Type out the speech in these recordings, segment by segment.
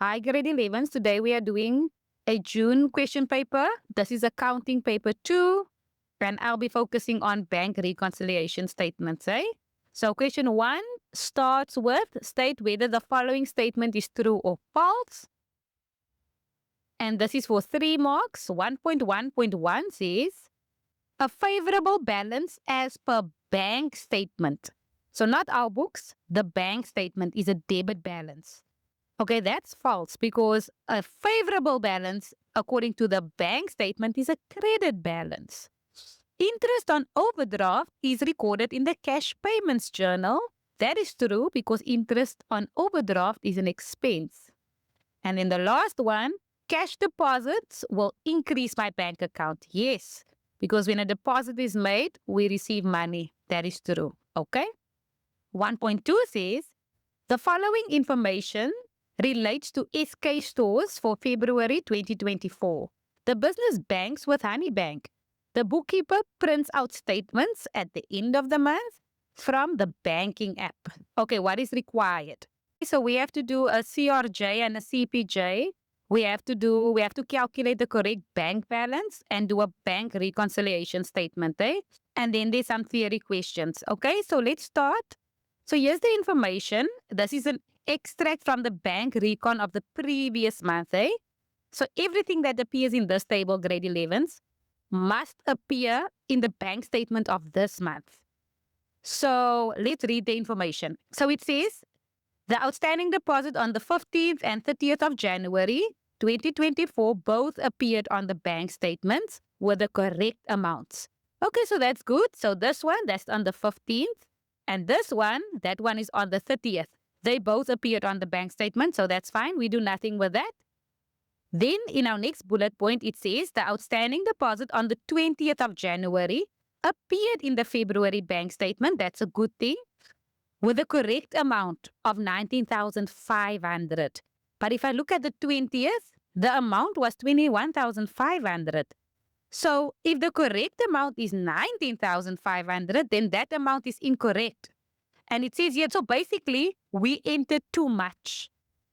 Hi, grade 11s. Today we are doing a June question paper. This is accounting paper 2, and I'll be focusing on bank reconciliation statements. So question 1 starts with state whether the following statement is true or false. And this is for 3 marks. 1.1.1 says a favorable balance as per bank statement. So not our books, the bank statement is a debit balance. Okay, that's false because a favorable balance, according to the bank statement, is a credit balance. Interest on overdraft is recorded in the cash payments journal. That is true because interest on overdraft is an expense. And in the last one, cash deposits will increase my bank account. Yes, because when a deposit is made, we receive money. That is true. Okay. 1.2 says the following information relates to SK Stores for February 2024. The business banks with Honey Bank. The bookkeeper prints out statements at the end of the month from the banking app. Okay, what is required? So we have to do a CRJ and a CPJ. We have to calculate the correct bank balance and do a bank reconciliation statement, And then there's some theory questions. Okay, so let's start. So here's the information. This is an extract from the bank recon of the previous month, So everything that appears in this table, grade 11s, must appear in the bank statement of this month. So let's read the information. So it says the outstanding deposit on the 15th and 30th of January 2024 both appeared on the bank statements with the correct amounts. Okay, so that's good. So this one, that's on the 15th. And this one, that one is on the 30th. They both appeared on the bank statement, so that's fine. We do nothing with that. Then in our next bullet point, it says the outstanding deposit on the 20th of January appeared in the February bank statement. That's a good thing. With the correct amount of 19,500. But if I look at the 20th, the amount was 21,500. So if the correct amount is 19,500, then that amount is incorrect. And it says here, so basically we entered too much.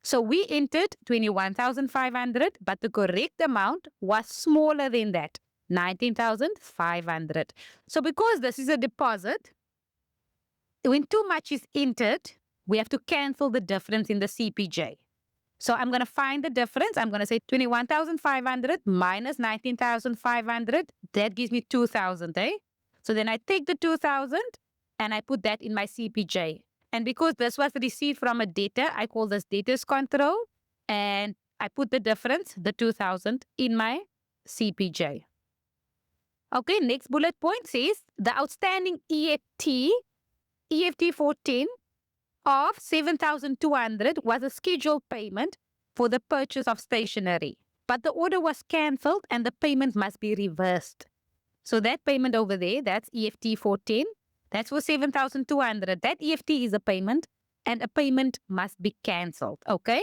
So we entered 21,500, but the correct amount was smaller than that, 19,500. So because this is a deposit, when too much is entered, we have to cancel the difference in the CPJ. So I'm going to find the difference. I'm going to say 21,500 minus 19,500. That gives me 2,000, So then I take the 2,000 and I put that in my CPJ. And because this was received from a debtor, I call this debtor's control. And I put the difference, the 2,000, in my CPJ. Okay, next bullet point says the outstanding EFT 14 of 7,200 was a scheduled payment for the purchase of stationery. But the order was cancelled and the payment must be reversed. So that payment over there, that's EFT 14. That's for 7,200. That EFT is a payment and a payment must be cancelled. Okay?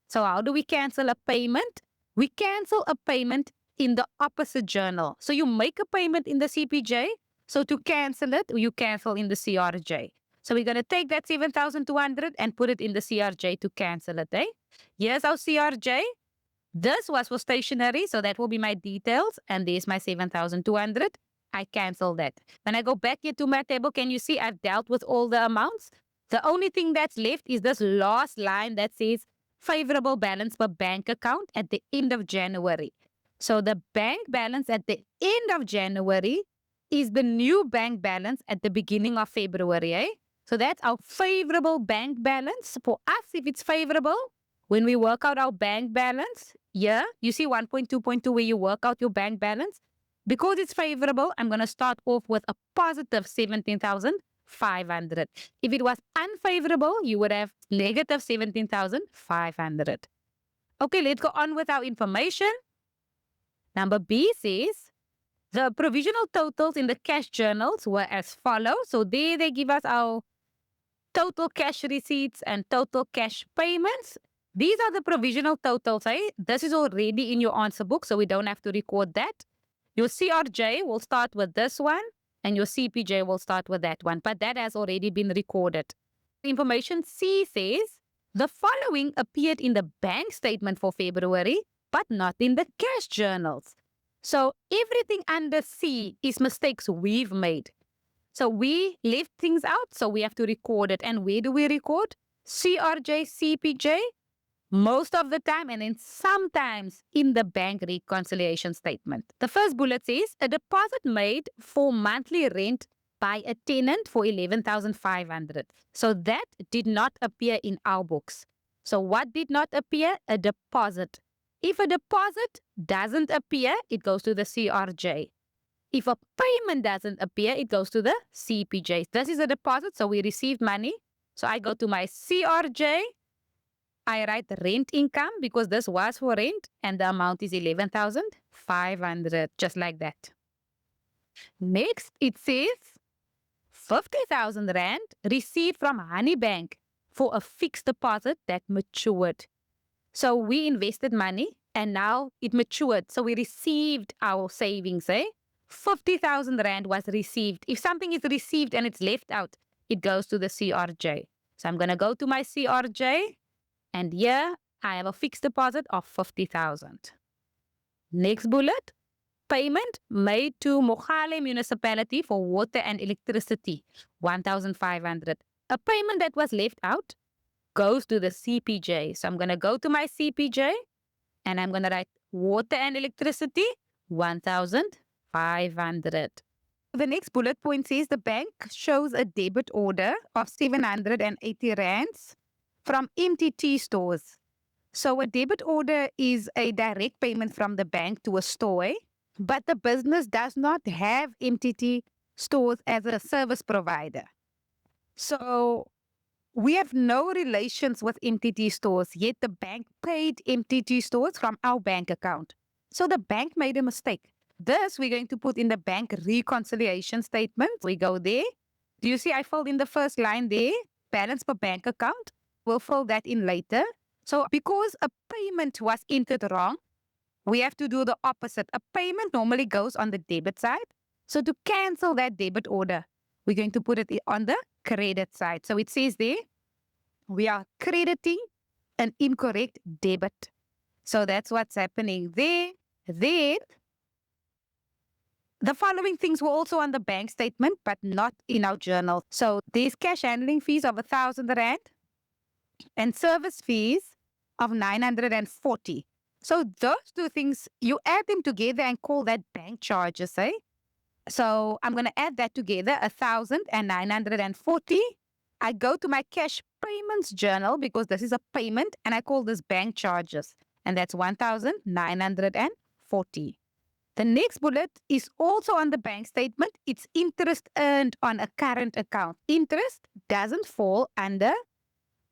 So how do we cancel a payment? We cancel a payment in the opposite journal. So you make a payment in the CPJ. So to cancel it, you cancel in the CRJ. So we're going to take that 7,200 and put it in the CRJ to cancel it, Here's our CRJ. This was for stationery, so that will be my details. And there's my 7,200. I cancel that. When I go back here to my table, can you see I've dealt with all the amounts? The only thing that's left is this last line that says favorable balance per bank account at the end of January. So the bank balance at the end of January is the new bank balance at the beginning of February, So that's our favorable bank balance. For us, if it's favorable, when we work out our bank balance, you see 1.2.2 where you work out your bank balance. Because it's favorable, I'm going to start off with a positive 17,500. If it was unfavorable, you would have negative 17,500. Okay, let's go on with our information. Number B says, the provisional totals in the cash journals were as follows. So there they give us our total cash receipts and total cash payments. These are the provisional totals. This is already in your answer book, so we don't have to record that. Your CRJ will start with this one, and your CPJ will start with that one, but that has already been recorded. Information C says, The following appeared in the bank statement for February, but not in the cash journals. So everything under C is mistakes we've made. So we left things out, so we have to record it. And where do we record? CRJ, CPJ, most of the time, and then sometimes in the bank reconciliation statement. The first bullet says a deposit made for monthly rent by a tenant for 11,500. So that did not appear in our books. So what did not appear? A deposit. If a deposit doesn't appear, it goes to the CRJ. If a payment doesn't appear, it goes to the CPJ. This is a deposit, so we received money. So I go to my CRJ. I write rent income because this was for rent and the amount is 11,500, just like that. Next, it says 50,000 Rand received from Honey Bank for a fixed deposit that matured. So we invested money and now it matured. So we received our savings, 50,000 Rand was received. If something is received and it's left out, it goes to the CRJ. So I'm going to go to my CRJ. And here I have a fixed deposit of 50,000. Next bullet, payment made to Mogale municipality for water and electricity, 1,500. A payment that was left out goes to the CPJ. So I'm going to go to my CPJ and I'm going to write water and electricity, 1,500. The next bullet point says the bank shows a debit order of 780 rands from MTT stores. So a debit order is a direct payment from the bank to a store, but the business does not have MTT stores as a service provider. So we have no relations with MTT stores, yet the bank paid MTT stores from our bank account. So the bank made a mistake. This we're going to put in the bank reconciliation statement. We go there. Do you see I filled in the first line there? Balance per bank account. We'll fill that in later. So because a payment was entered wrong, we have to do the opposite. A payment normally goes on the debit side. So to cancel that debit order, we're going to put it on the credit side. So it says there, we are crediting an incorrect debit. So that's what's happening there. Then, the following things were also on the bank statement, but not in our journal. So there's cash handling fees of 1,000 Rand and service fees of 940. So those two things, you add them together and call that bank charges, So I'm going to add that together, 1,000 and 940. I go to my cash payments journal because this is a payment and I call this bank charges. And that's 1,940. The next bullet is also on the bank statement. It's interest earned on a current account. Interest doesn't fall under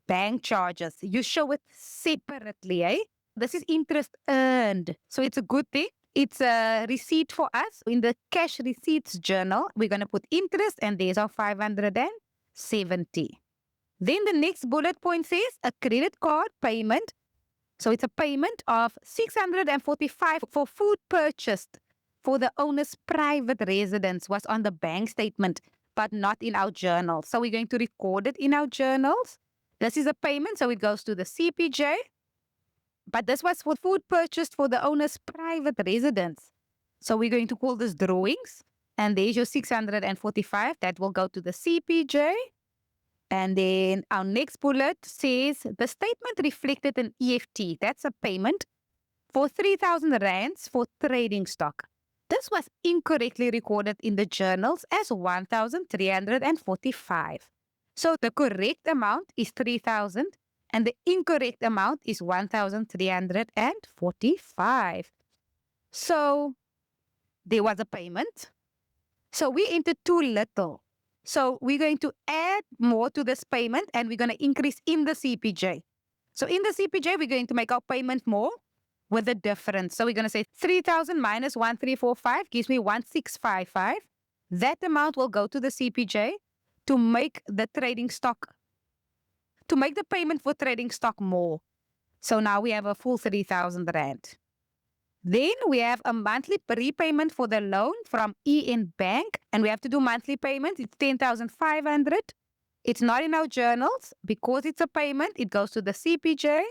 bank charges. You show it separately, This is interest earned. So it's a good thing. It's a receipt for us. In the cash receipts journal, we're going to put interest and there's our 570. Then the next bullet point says a credit card payment. So it's a payment of 645 for food purchased for the owner's private residence was on the bank statement, but not in our journal. So we're going to record it in our journals. This is a payment, so it goes to the CPJ. But this was for food purchased for the owner's private residence. So we're going to call this drawings. And there's your 645. That will go to the CPJ. And then our next bullet says the statement reflected an EFT. That's a payment for 3,000 rands for trading stock. This was incorrectly recorded in the journals as 1,345. So the correct amount is 3,000 and the incorrect amount is 1,345. So there was a payment. So we entered too little. So we're going to add more to this payment and we're going to increase in the CPJ. So in the CPJ, we're going to make our payment more with the difference. So we're going to say 3,000 minus 1,345 gives me 1,655. That amount will go to the CPJ to make the trading stock, to make the payment for trading stock more. So now we have a full 3,000 Rand. Then we have a monthly prepayment for the loan from EN Bank, and we have to do monthly payments. It's 10,500. It's not in our journals. Because it's a payment, it goes to the CPJ.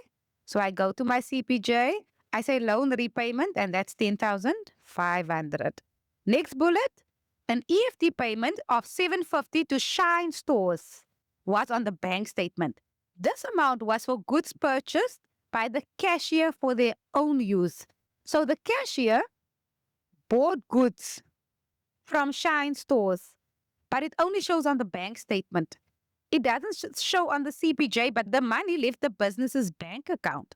So I go to my CPJ. I say loan repayment, and that's 10,500. Next bullet, an EFT payment of 750 to Shine Stores was on the bank statement. This amount was for goods purchased by the cashier for their own use. So the cashier bought goods from Shine Stores, but it only shows on the bank statement. It doesn't show on the CPJ, but the money left the business's bank account.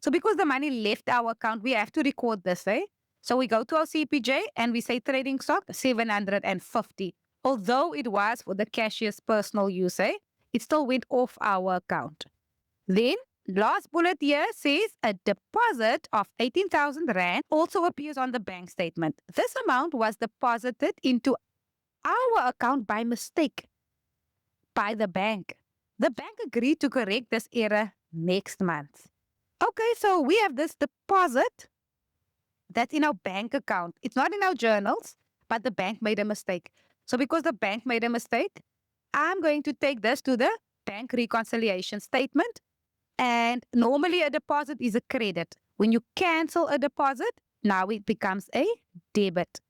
So because the money left our account, we have to record this, eh? So we go to our CPJ and we say trading stock 750. Although it was for the cashier's personal use, eh? It still went off our account. Then last bullet here says a deposit of 18,000 Rand also appears on the bank statement. This amount was deposited into our account by mistake by the bank. The bank agreed to correct this error next month. Okay, so we have this deposit that's in our bank account. It's not in our journals, but the bank made a mistake. So because the bank made a mistake, I'm going to take this to the bank reconciliation statement. And normally a deposit is a credit. When you cancel a deposit, now it becomes a debit.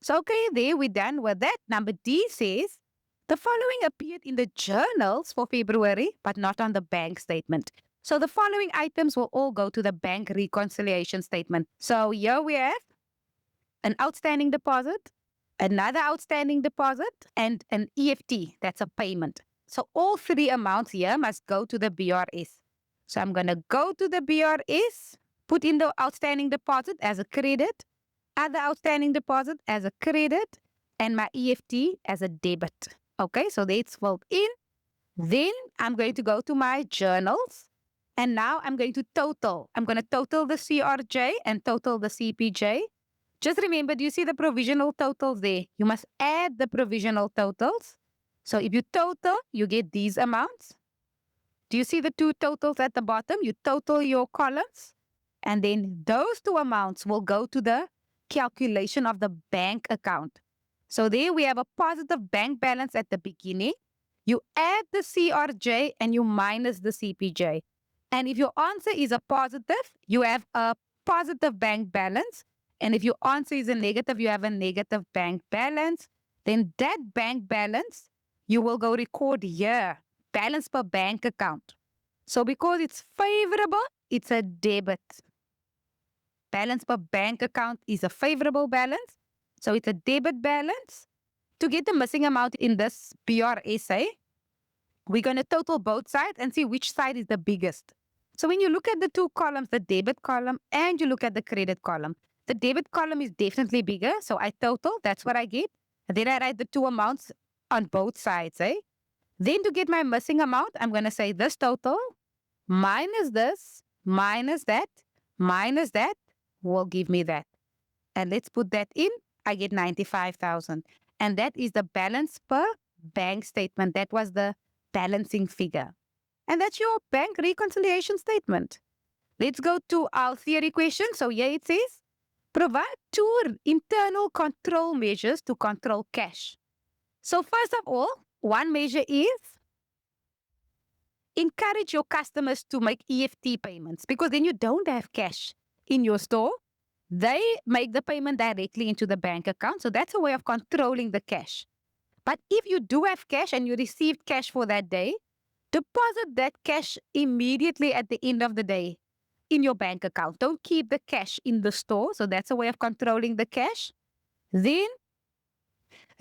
So okay, there we're done with that. Number D says, the following appeared in the journals for February, but not on the bank statement. So the following items will all go to the bank reconciliation statement. So here we have an outstanding deposit, another outstanding deposit, and an EFT, that's a payment. So all three amounts here must go to the BRS. So I'm going to go to the BRS, put in the outstanding deposit as a credit, other outstanding deposit as a credit, and my EFT as a debit. Okay, so that's filled in. Then I'm going to go to my journals. And now I'm going to total. I'm going to total the CRJ and total the CPJ. Just remember, do you see the provisional totals there? You must add the provisional totals. So if you total, you get these amounts. Do you see the two totals at the bottom? You total your columns. And then those two amounts will go to the calculation of the bank account. So there we have a positive bank balance at the beginning. You add the CRJ and you minus the CPJ. And if your answer is a positive, you have a positive bank balance. And if your answer is a negative, you have a negative bank balance. Then that bank balance, you will go record here, balance per bank account. So because it's favorable, it's a debit. Balance per bank account is a favorable balance. So it's a debit balance. To get the missing amount in this BRSA, we're going to total both sides and see which side is the biggest. So when you look at the two columns, the debit column and you look at the credit column, the debit column is definitely bigger. So I total, that's what I get. And then I write the two amounts on both sides. Then to get my missing amount, I'm going to say this total minus this, minus that will give me that. And let's put that in. I get 95,000. And that is the balance per bank statement. That was the balancing figure. And that's your bank reconciliation statement. Let's go to our theory question. So here it says, provide two internal control measures to control cash. So first of all, one measure is encourage your customers to make EFT payments because then you don't have cash in your store. They make the payment directly into the bank account. So that's a way of controlling the cash. But if you do have cash and you received cash for that day, deposit that cash immediately at the end of the day in your bank account. Don't keep the cash in the store. So that's a way of controlling the cash. Then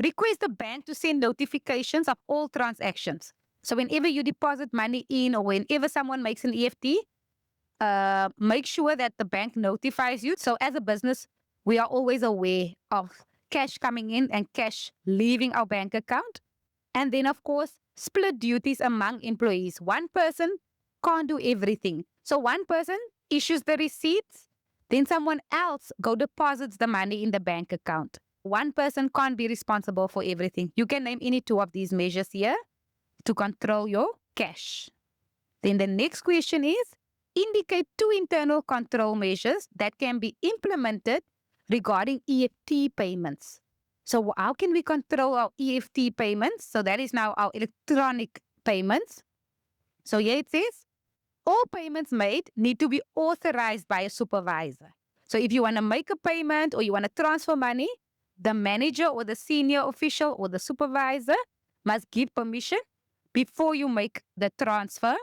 request the bank to send notifications of all transactions. So whenever you deposit money in or whenever someone makes an EFT, make sure that the bank notifies you. So as a business, we are always aware of cash coming in and cash leaving our bank account. And then, of course, split duties among employees. One person can't do everything. So one person issues the receipts, then someone else go deposits the money in the bank account. One person can't be responsible for everything. You can name any two of these measures here to control your cash. Then the next question is, indicate two internal control measures that can be implemented regarding EFT payments. So how can we control our EFT payments? So that is now our electronic payments. So here it says, all payments made need to be authorized by a supervisor. So if you want to make a payment or you want to transfer money, the manager or the senior official or the supervisor must give permission before you make the transfer.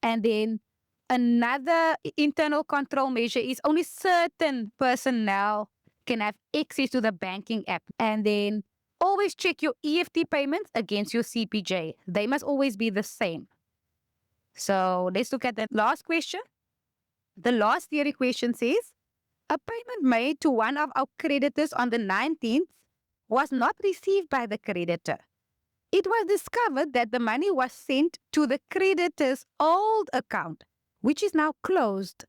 And then another internal control measure is only certain personnel can have access to the banking app. And then always check your EFT payments against your CPJ. They must always be the same. So let's look at the last question. The last theory question says, a payment made to one of our creditors on the 19th was not received by the creditor. It was discovered that the money was sent to the creditor's old account, which is now closed.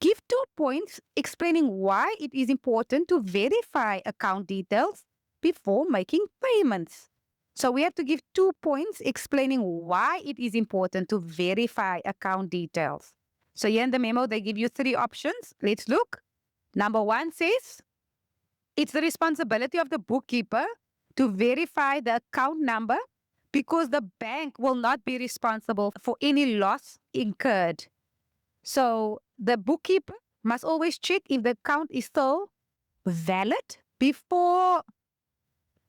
Give 2 points explaining why it is important to verify account details before making payments. So we have to give 2 points explaining why it is important to verify account details. So here in the memo, they give you 3 options. Let's look. Number 1 says, it's the responsibility of the bookkeeper to verify the account number because the bank will not be responsible for any loss incurred. So the bookkeeper must always check if the account is still valid before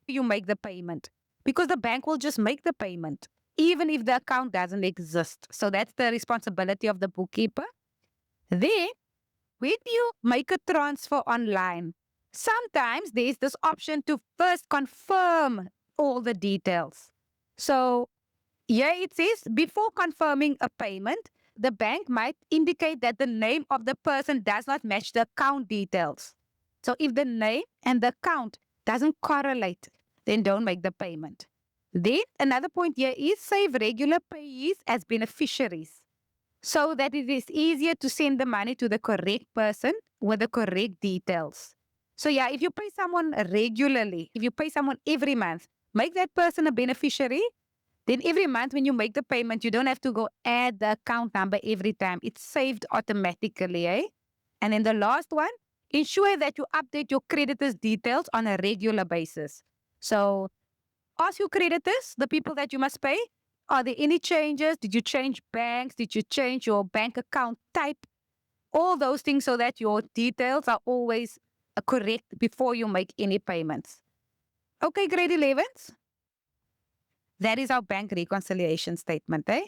you make the payment, because the bank will just make the payment even if the account doesn't exist. So that's the responsibility of the bookkeeper. Then, when you make a transfer online, sometimes there's this option to first confirm all the details. So here it says, before confirming a payment, the bank might indicate that the name of the person does not match the account details. So if the name and the account doesn't correlate, then don't make the payment. Then another point here is save regular payees as beneficiaries so that it is easier to send the money to the correct person with the correct details. So yeah, if you pay someone regularly, if you pay someone every month, make that person a beneficiary. Then every month when you make the payment, you don't have to go add the account number every time. It's saved automatically, eh? And then the last one, ensure that you update your creditors' details on a regular basis. So ask your creditors, the people that you must pay, are there any changes? Did you change banks? Did you change your bank account type? All those things so that your details are always correct before you make any payments. Okay, grade 11s. That is our bank reconciliation statement, eh?